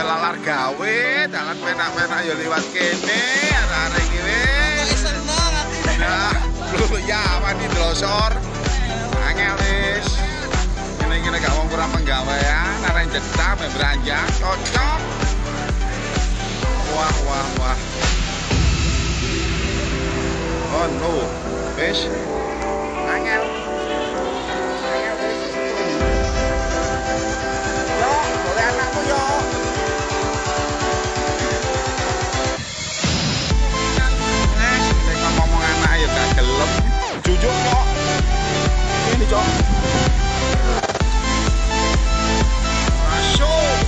lalar gawe, dalan penak-penak ya liwat kene, arek-arek iki wis. Seneng ati. Nah, lu ya wani drosor. Angel wis. Kene gak wong kurang penggawean, arek jedak beranjak, cocok. Wah, wah, wah. Oh no, wis. Angel. Angel wis. Yo, boleh anakmu yo. Ngomong anak ya gak gelem. Jujur kok. Ini cok. Masuk.